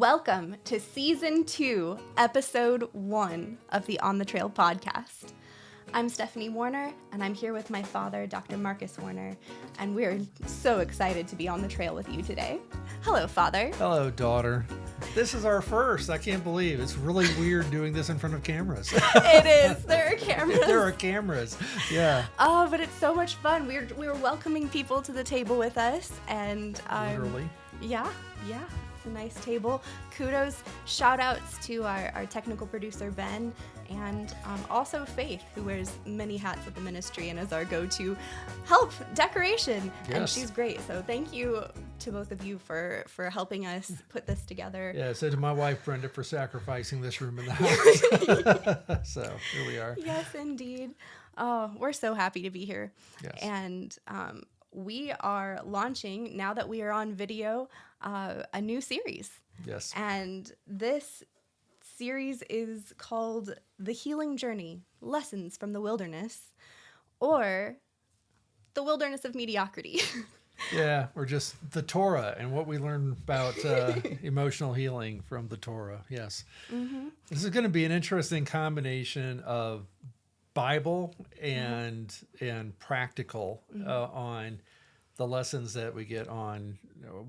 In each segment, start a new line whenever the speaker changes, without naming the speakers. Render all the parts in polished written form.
Welcome to Season 2, Episode 1 of the On the Trail podcast. I'm Stephanie Warner, and I'm here with my father, Dr. Marcus Warner, and we're so excited to be on the trail with you today. Hello, Father.
Hello, daughter. This is our first. I can't believe it's really weird doing this in front of cameras.
It is. There are cameras.
There are cameras. Yeah.
Oh, but it's so much fun. We're welcoming people to the table with us, and
Literally.
Yeah. It's a nice table. Kudos, shout outs to our technical producer, Ben, and also Faith, who wears many hats at the ministry and is our go-to help decoration.
Yes.
And she's great. So thank you to both of you for helping us put this together.
Yeah, so to my wife, Brenda, for sacrificing this room in the house. So here we are.
Yes, indeed. Oh, we're so happy to be here.
Yes.
And we are launching, now that we are on video, a new series.
Yes.
And this series is called The Healing Journey, Lessons from the Wilderness, or The Wilderness of Mediocrity.
Yeah, or just the Torah and what we learn about emotional healing from the Torah. Yes. Mm-hmm. This is going to be an interesting combination of Bible and practical on the lessons that we get on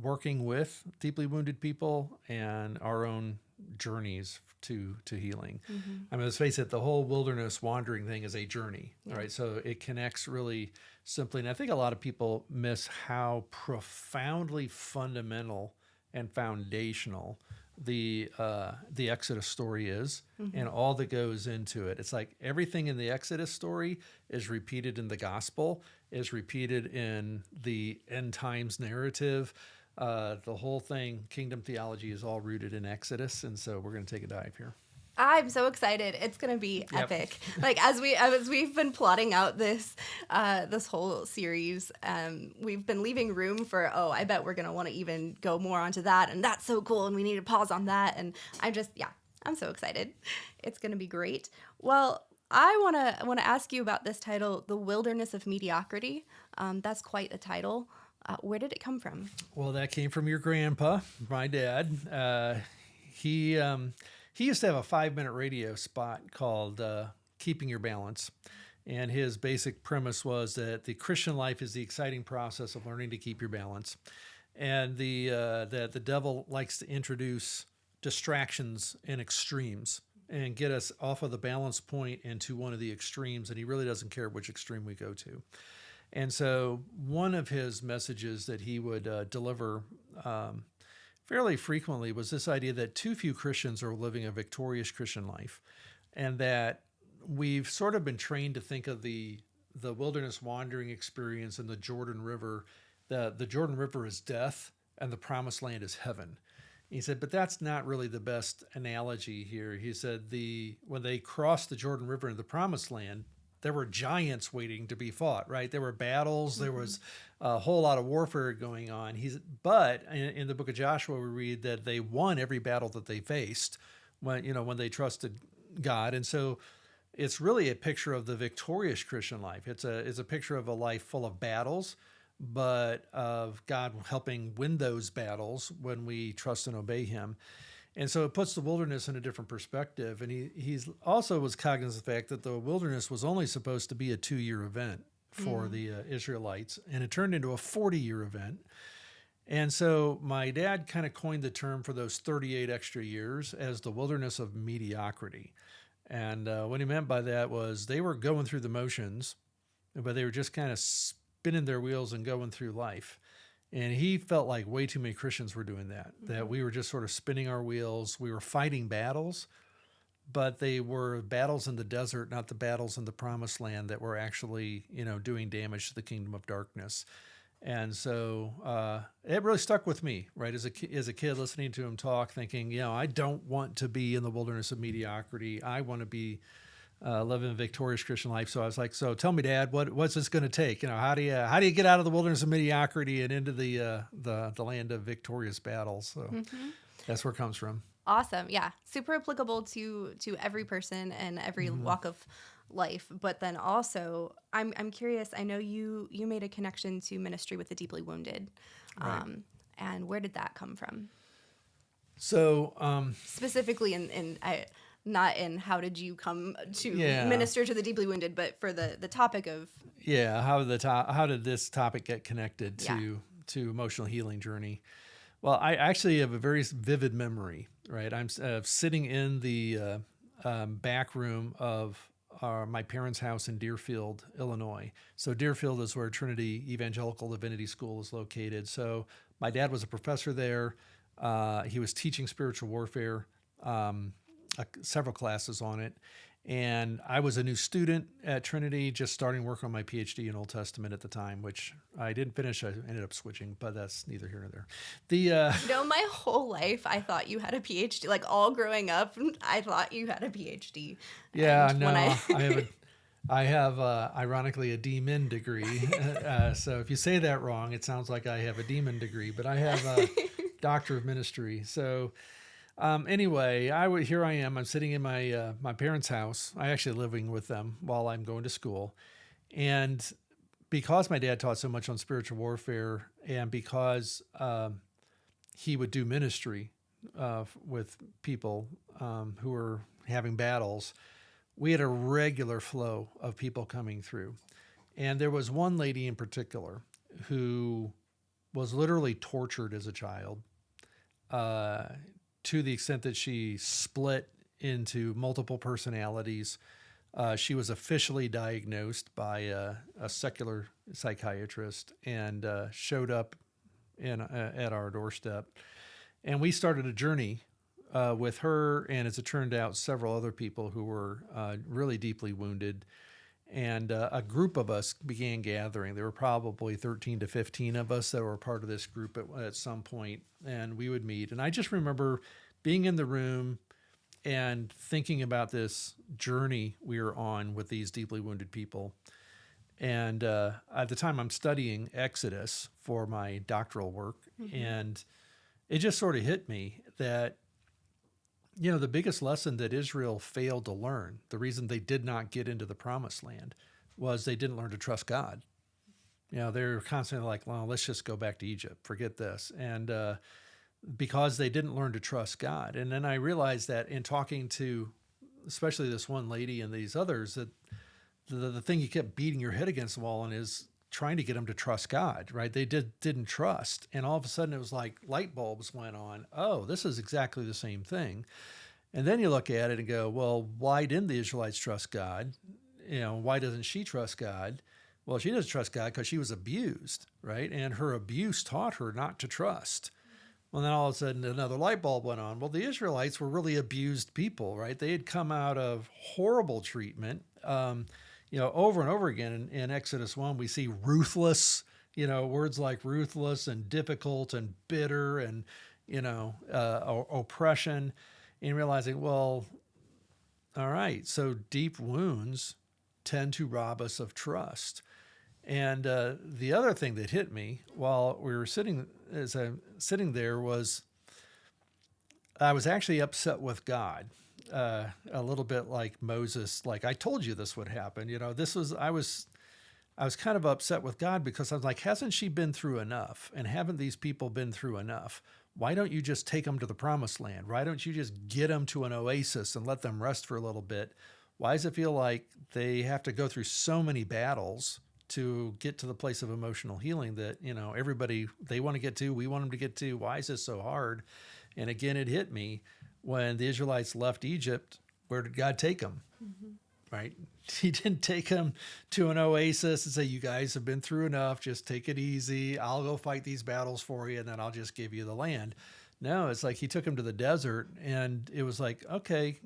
working with deeply wounded people and our own journeys to healing. Mm-hmm. I mean, let's face it, the whole wilderness wandering thing is a journey, right? So it connects really simply. And I think a lot of people miss how profoundly fundamental and foundational the Exodus story is, and all that goes into it. It's like everything in the Exodus story is repeated in the gospel, is repeated in the end times narrative. The whole thing, kingdom theology, is all rooted in Exodus, and so we're going to take a dive here.
I'm so excited. It's going to be epic. Like as we've been plotting out this whole series, we've been leaving room for, I bet we're going to want to even go more onto that, and that's so cool, and we need to pause on that, and I'm so excited. It's going to be great. Well, I want to ask you about this title, The Wilderness of Mediocrity. That's quite a title. Where did it come from?
Well, that came from your grandpa, my dad. He used to have a 5-minute radio spot called Keeping Your Balance. And his basic premise was that the Christian life is the exciting process of learning to keep your balance. And that the devil likes to introduce distractions and extremes and get us off of the balance point into one of the extremes. And he really doesn't care which extreme we go to. And so one of his messages that he would deliver fairly frequently was this idea that too few Christians are living a victorious Christian life, and that we've sort of been trained to think of the wilderness wandering experience in the Jordan River. The Jordan River is death, and the promised land is heaven. He said, but that's not really the best analogy here. He said when they crossed the Jordan River into the promised land, there were giants waiting to be fought, right? There were battles. There was a whole lot of warfare going on. But in the book of Joshua, we read that they won every battle that they faced when they trusted God. And so it's really a picture of the victorious Christian life. It's a picture of a life full of battles, but of God helping win those battles when we trust and obey him. And so it puts the wilderness in a different perspective. And he's also was cognizant of the fact that the wilderness was only supposed to be a 2-year event for the Israelites, and it turned into a 40-year event. And so my dad kind of coined the term for those 38 extra years as the wilderness of mediocrity. And what he meant by that was they were going through the motions, but they were just kind of spinning their wheels and going through life. And he felt like way too many Christians were doing that we were just sort of spinning our wheels. We were fighting battles, but they were battles in the desert, not the battles in the promised land that were actually, doing damage to the kingdom of darkness. And so it really stuck with me, right? As a kid listening to him talk, thinking, I don't want to be in the wilderness of mediocrity. I want to be living a victorious Christian life. So I was like, so tell me, Dad, what's this going to take? How do you get out of the wilderness of mediocrity and into the land of victorious battles? So that's where it comes from.
Awesome. Yeah. Super applicable to every person and every walk of life. But then also, I'm curious, I know you made a connection to ministry with the deeply wounded.
Right.
And where did that come from?
So,
Specifically not in how did you come to
Yeah.
minister to the deeply wounded, but for the topic of
how did this topic get connected to emotional healing journey? Well, I actually have a very vivid memory. Right, I'm sitting in the back room of my parents' house in Deerfield, Illinois. So Deerfield is where Trinity Evangelical Divinity School is located. So my dad was a professor there. He was teaching spiritual warfare, several classes on it. And I was a new student at Trinity, just starting work on my PhD in Old Testament at the time, which I didn't finish. I ended up switching, but that's neither here nor there.
My whole life I thought you had a PhD. Like all growing up, I thought you had a PhD.
Yeah, and no, I have ironically a DMin degree. So if you say that wrong, it sounds like I have a demon degree, but I have a Doctor of Ministry. So. Anyway, here I am. I'm sitting in my my parents' house. I actually living with them while I'm going to school, and because my dad taught so much on spiritual warfare, and because he would do ministry with people who were having battles, we had a regular flow of people coming through, and there was one lady in particular who was literally tortured as a child. To the extent that she split into multiple personalities. She was officially diagnosed by a secular psychiatrist and showed up at our doorstep. And we started a journey with her, and as it turned out, several other people who were really deeply wounded. And a group of us began gathering. There were probably 13 to 15 of us that were part of this group at some point, and we would meet. And I just remember being in the room and thinking about this journey we were on with these deeply wounded people. And at the time, I'm studying Exodus for my doctoral work, and it just sort of hit me that, you know, the biggest lesson that Israel failed to learn, the reason they did not get into the promised land, was they didn't learn to trust God. You know, they're constantly like, well, let's just go back to Egypt, forget this. And because they didn't learn to trust God. And then I realized that in talking to especially this one lady and these others, that the thing you kept beating your head against the wall on is trying to get them to trust God, right? They didn't trust. And all of a sudden it was like light bulbs went on. Oh, this is exactly the same thing. And then you look at it and go, well, why didn't the Israelites trust God? You know, why doesn't she trust God? Well, she doesn't trust God because she was abused, right? And her abuse taught her not to trust. Well, then all of a sudden another light bulb went on. Well, the Israelites were really abused people, right? They had come out of horrible treatment. You know, over and over again in Exodus 1, we see ruthless, you know, words like ruthless and difficult and bitter and, you know, oppression, and realizing, well, all right, so deep wounds tend to rob us of trust. And the other thing that hit me while we were sitting there was I was actually upset with God, a little bit like Moses. Like, I told you this would happen. You know, I was kind of upset with God because I was like, hasn't she been through enough? And haven't these people been through enough? Why don't you just take them to the promised land? Why don't you just get them to an oasis and let them rest for a little bit? Why does it feel like they have to go through so many battles to get to the place of emotional healing that, you know, everybody, they want to get to, we want them to get to? Why is this so hard? And again, it hit me when the Israelites left Egypt. Where did God take them? Right? He didn't take them to an oasis and say, you guys have been through enough, just take it easy. I'll go fight these battles for you, and then I'll just give you the land. No, it's like he took them to the desert, and it was like, okay,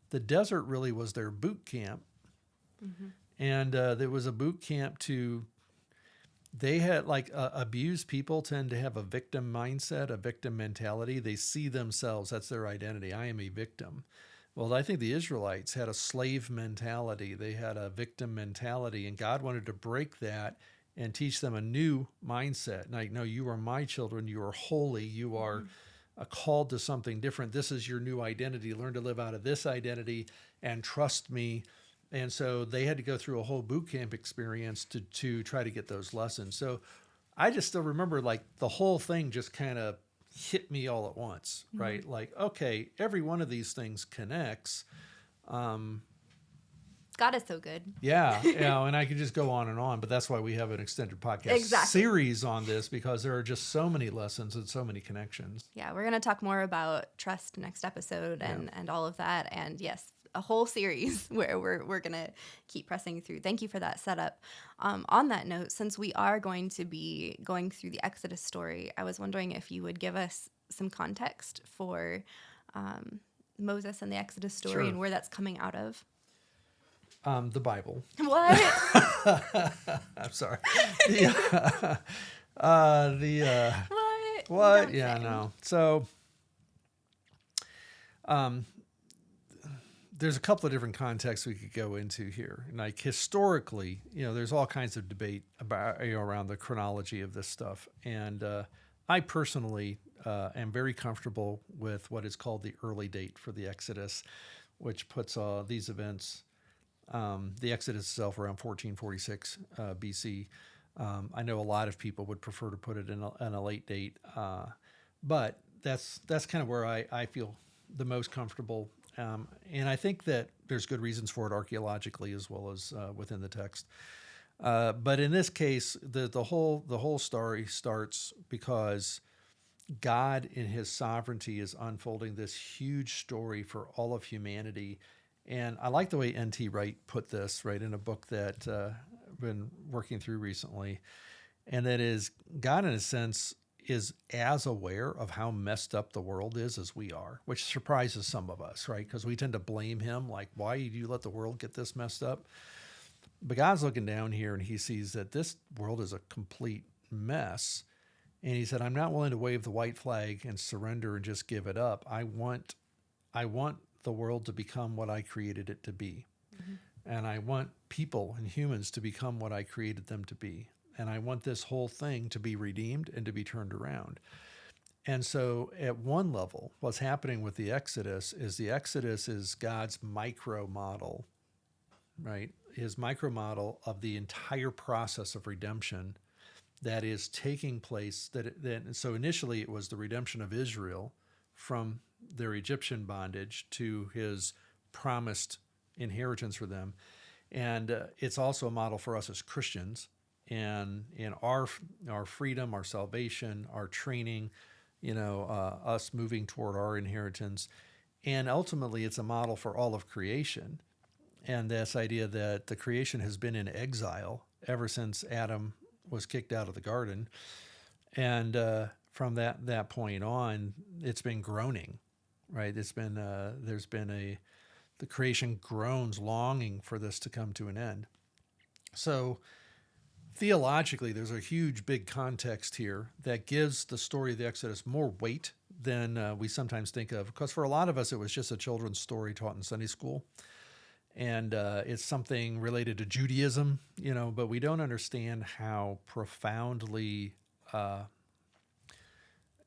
the desert really was their boot camp. And there was a boot camp they had like abused people tend to have a victim mindset, a victim mentality. They see themselves, that's their identity. I am a victim. Well, I think the Israelites had a slave mentality. They had a victim mentality, and God wanted to break that and teach them a new mindset. Like, no, you are my children. You are holy. You are called to something different. This is your new identity. Learn to live out of this identity and trust me. And so they had to go through a whole boot camp experience to try to get those lessons. So I just still remember, like, the whole thing just kind of hit me all at once, right? Like, okay, every one of these things connects.
God is so good.
Yeah, and I could just go on, but that's why we have an extended podcast series on this, because there are just so many lessons and so many connections.
Yeah, we're going to talk more about trust next episode and all of that. And yes, a whole series where we're going to keep pressing through. Thank you for that setup. On that note, since we are going to be going through the Exodus story, I was wondering if you would give us some context for Moses and the Exodus story and where that's coming out of.
The Bible.
What?
I'm sorry.
What?
What? Yeah, no. So, there's a couple of different contexts we could go into here. Like historically, there's all kinds of debate about around the chronology of this stuff, and I personally am very comfortable with what is called the early date for the Exodus, which puts these events. The Exodus itself around 1446 BC. I know a lot of people would prefer to put it in a late date, but that's kind of where I feel the most comfortable. And I think that there's good reasons for it archaeologically as well as within the text. But in this case, the whole story starts because God in his sovereignty is unfolding this huge story for all of humanity. And I like the way N.T. Wright put this, right, in a book that I've been working through recently. And that is, God, in a sense, is as aware of how messed up the world is as we are, which surprises some of us, right? Because we tend to blame him, like, why did you let the world get this messed up? But God's looking down here and he sees that this world is a complete mess. And he said, I'm not willing to wave the white flag and surrender and just give it up. I want the world to become what I created it to be. Mm-hmm. And I want people and humans to become what I created them to be. And I want this whole thing to be redeemed and to be turned around. And so at one level, what's happening with the Exodus is God's micro model, right? His micro model of the entire process of redemption that is taking place. So initially it was the redemption of Israel from their Egyptian bondage to his promised inheritance for them. And it's also a model for us as Christians and in our freedom, our salvation, our training, us moving toward our inheritance. And ultimately it's a model for all of creation. And this idea that the creation has been in exile ever since Adam was kicked out of the garden. And from that point on, it's been groaning, right? It's been the creation groans, longing for this to come to an end. So theologically, there's a huge, big context here that gives the story of the Exodus more weight than we sometimes think of. Because for a lot of us, it was just a children's story taught in Sunday school. And it's something related to Judaism, but we don't understand how profoundly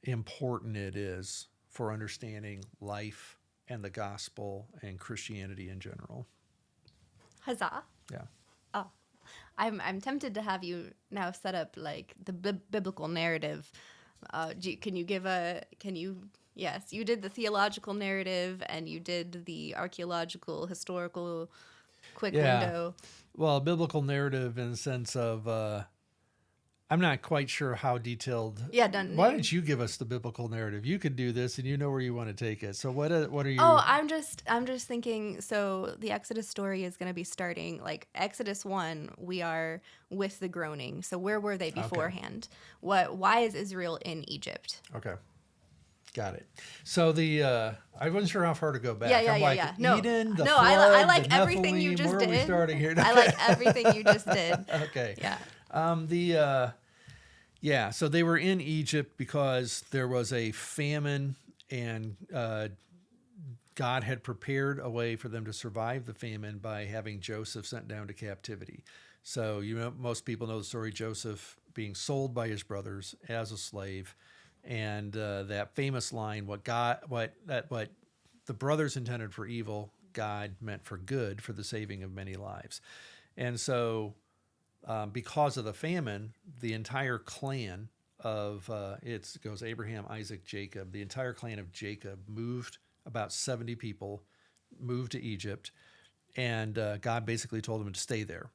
important it is for understanding life and the gospel and Christianity in general.
Huzzah.
Yeah.
Oh, I'm tempted to have you now set up like the biblical narrative. Yes, you did the theological narrative and you did the archaeological, historical quick window.
Well, biblical narrative in the sense of, I'm not quite sure how detailed.
Yeah, done.
Why don't you give us the biblical narrative? You could do this and you know where you want to take it. So what are you?
Oh, I'm just thinking, so the Exodus story is going to be starting like Exodus 1, we are with the groaning. So where were they beforehand? Okay. Why is Israel in Egypt?
Okay. Got it. So I wasn't sure how far to go back.
Yeah. No,
Eden, the
flood,
I
like
the
everything
Nephilim.
you just
Where
did.
Are we starting here?
I like everything you just did.
Okay.
Yeah.
So they were in Egypt because there was a famine, and God had prepared a way for them to survive the famine by having Joseph sent down to captivity. So most people know the story: Joseph being sold by his brothers as a slave. And that famous line, what the brothers intended for evil, God meant for good, for the saving of many lives. And so because of the famine, the entire clan of it goes Abraham, Isaac, Jacob. The entire clan of Jacob moved, about 70 people moved to Egypt, and God basically told them to stay there.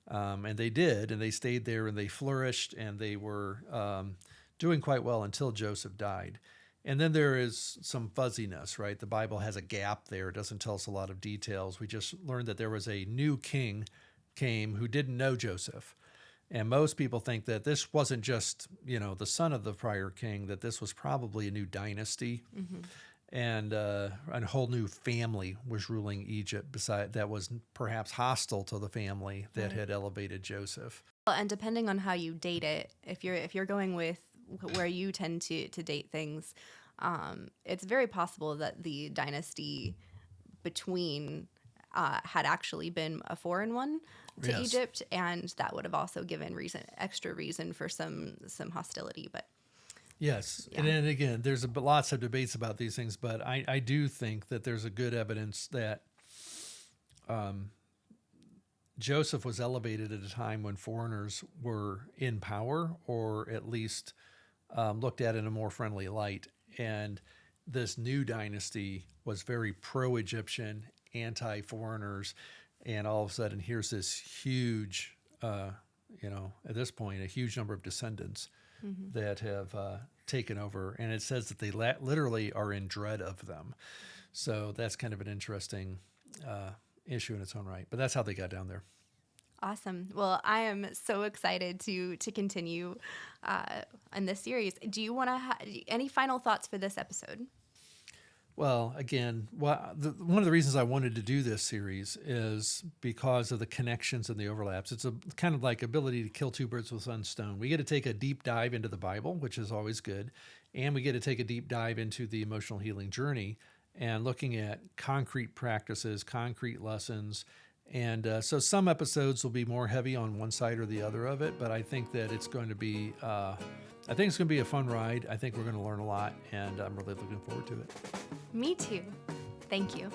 And they did, and they stayed there, and they flourished, and they were doing quite well until Joseph died. And then there is some fuzziness, right? The Bible has a gap there. It doesn't tell us a lot of details. We just learned that there was a new king came who didn't know Joseph. And most people think that this wasn't just, the son of the prior king, that this was probably a new dynasty. Mm-hmm. And a whole new family was ruling Egypt that was perhaps hostile to the family that had elevated Joseph.
Well, and depending on how you date it, if you're going with where you tend to date things, it's very possible that the dynasty between had actually been a foreign one to
Yes.
Egypt, and that would have also given extra reason for some hostility. But
yes,
yeah.
and then again, there's lots of debates about these things, but I do think that there's a good evidence that Joseph was elevated at a time when foreigners were in power, or at least looked at in a more friendly light. And this new dynasty was very pro-Egyptian, anti-foreigners, and all of a sudden here's this huge, at this point, a huge number of descendants that have taken over. And it says that they literally are in dread of them. So that's kind of an interesting issue in its own right. But that's how they got down there.
Awesome. Well, I am so excited to continue in this series. Do you want to any final thoughts for this episode?
Well, again, one of the reasons I wanted to do this series is because of the connections and the overlaps. It's a kind of like ability to kill two birds with one stone. We get to take a deep dive into the Bible, which is always good, and we get to take a deep dive into the emotional healing journey and looking at concrete practices, concrete lessons. And so some episodes will be more heavy on one side or the other of it, but I think that it's going to be a fun ride. I think we're going to learn a lot, and I'm really looking forward to it.
Me too. Thank you.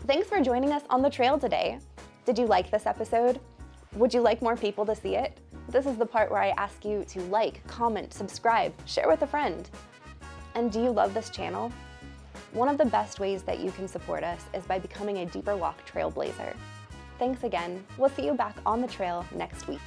Thanks for joining us on the trail today. Did you like this episode? Would you like more people to see it? This is the part where I ask you to like, comment, subscribe, share with a friend. And do you love this channel? One of the best ways that you can support us is by becoming a Deeper Walk Trailblazer. Thanks again. We'll see you back on the trail next week.